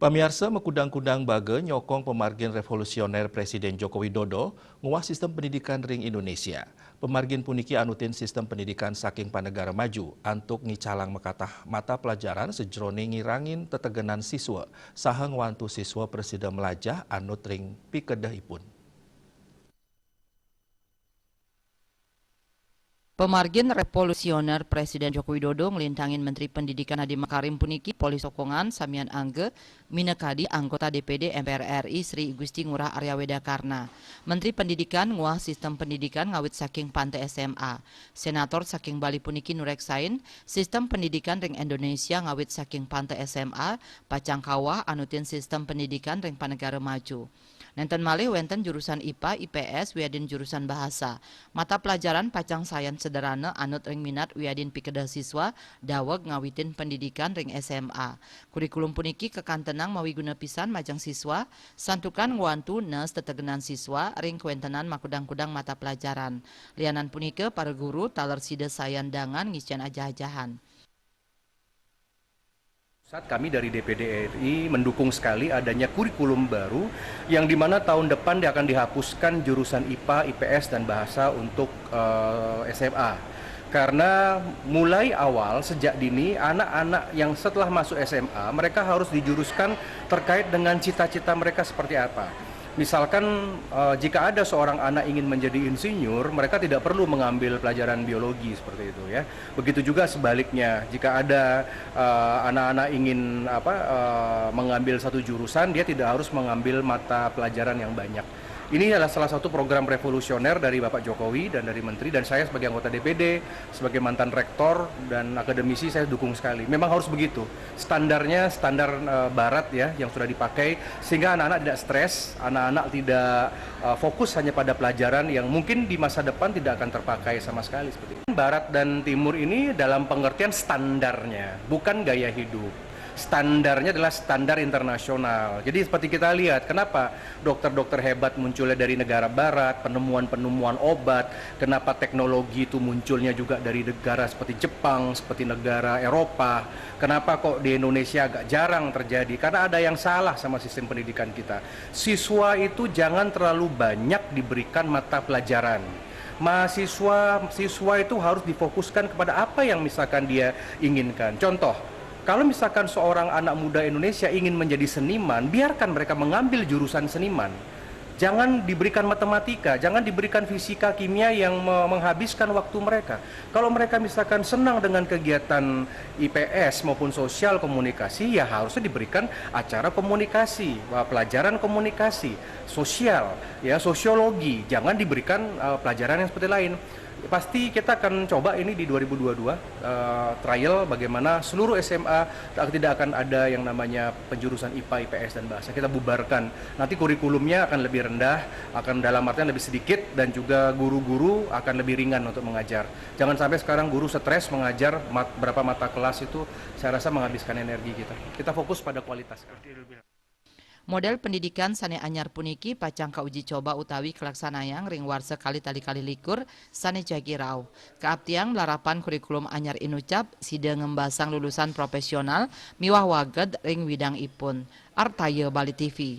Pamirsa mekudang-kudang bage nyokong pemargin revolusioner Presiden Joko Widodo nguah sistem pendidikan ring Indonesia. Pemargin puniki anutin sistem pendidikan saking panegara maju antuk ngicalang mekatah mata pelajaran sejroning ngirangin tetegenan siswa saha ngwantu siswa presiden melajah anut ring pikedahipun. Pemargin revolusioner Presiden Joko Widodo ngelintangin Menteri Pendidikan Nadiem Makarim puniki poli sokongan samian angge minekadi anggota DPD MPR RI Sri Gusti Ngurah Arya Wedakarna. Menteri Pendidikan nguah sistem pendidikan ngawit saking Pantai SMA. Senator saking Bali puniki nureksain sistem pendidikan ring Indonesia ngawit saking Pantai SMA pacang kawah anutin sistem pendidikan ring Panegara Maju. Nenten malih wenten jurusan IPA, IPS, wiadin jurusan bahasa. Mata pelajaran pacang sains sederhana anut ring minat wiadin pikedah siswa daweg ngawitin pendidikan ring SMA. Kurikulum puniki kekantenang mawi guna pisan majang siswa, santukan ngwantu nes tetegenan siswa ring kuentenan makudang-kudang mata pelajaran. Lianan punike para guru taler sida sayandangan ngisian ajah-ajahan. Saat kami dari DPD RI mendukung sekali adanya kurikulum baru yang dimana tahun depan akan dihapuskan jurusan IPA, IPS, dan bahasa untuk SMA. Karena mulai awal sejak dini anak-anak yang setelah masuk SMA mereka harus dijuruskan terkait dengan cita-cita mereka seperti apa. Misalkan jika ada seorang anak ingin menjadi insinyur, mereka tidak perlu mengambil pelajaran biologi seperti itu ya. Begitu juga sebaliknya, jika ada anak-anak ingin mengambil satu jurusan, dia tidak harus mengambil mata pelajaran yang banyak. Ini adalah salah satu program revolusioner dari Bapak Jokowi dan dari Menteri, dan saya sebagai anggota DPD, sebagai mantan rektor dan akademisi saya dukung sekali. Memang harus begitu. Standarnya standar barat ya yang sudah dipakai sehingga anak-anak tidak stres, anak-anak tidak fokus hanya pada pelajaran yang mungkin di masa depan tidak akan terpakai sama sekali seperti itu. Barat dan Timur ini dalam pengertian standarnya, bukan gaya hidup. Standarnya adalah standar internasional. Jadi seperti kita lihat, kenapa dokter-dokter hebat munculnya dari negara barat, penemuan-penemuan obat, kenapa teknologi itu munculnya juga dari negara seperti Jepang, seperti negara Eropa, kenapa kok di Indonesia agak jarang terjadi, karena ada yang salah sama sistem pendidikan kita. Siswa itu jangan terlalu banyak diberikan mata pelajaran. Siswa itu harus difokuskan kepada apa yang misalkan dia inginkan. Contoh, kalau misalkan seorang anak muda Indonesia ingin menjadi seniman, biarkan mereka mengambil jurusan seniman. Jangan diberikan matematika, jangan diberikan fisika, kimia yang menghabiskan waktu mereka. Kalau mereka misalkan senang dengan kegiatan IPS maupun sosial komunikasi, ya harusnya diberikan acara komunikasi, pelajaran komunikasi, sosial, ya sosiologi. Jangan diberikan pelajaran yang seperti lain. Pasti kita akan coba ini di 2022 trial bagaimana seluruh SMA tidak akan ada yang namanya penjurusan IPA, IPS, dan bahasa. Kita bubarkan. Nanti kurikulumnya akan lebih rendah, akan dalam artian lebih sedikit, dan juga guru-guru akan lebih ringan untuk mengajar. Jangan sampai sekarang guru stres mengajar berapa mata kelas itu, saya rasa menghabiskan energi kita. Kita fokus pada kualitas. Model pendidikan sane anyar puniki pacang ka uji coba utawi kelaksanayang ring warsa kali tali-kali likur sane jagirau. Kaaptiang larapan kurikulum anyar inucap sida ngembasang lulusan profesional miwah waged ring widang ipun. Artaya Bali TV.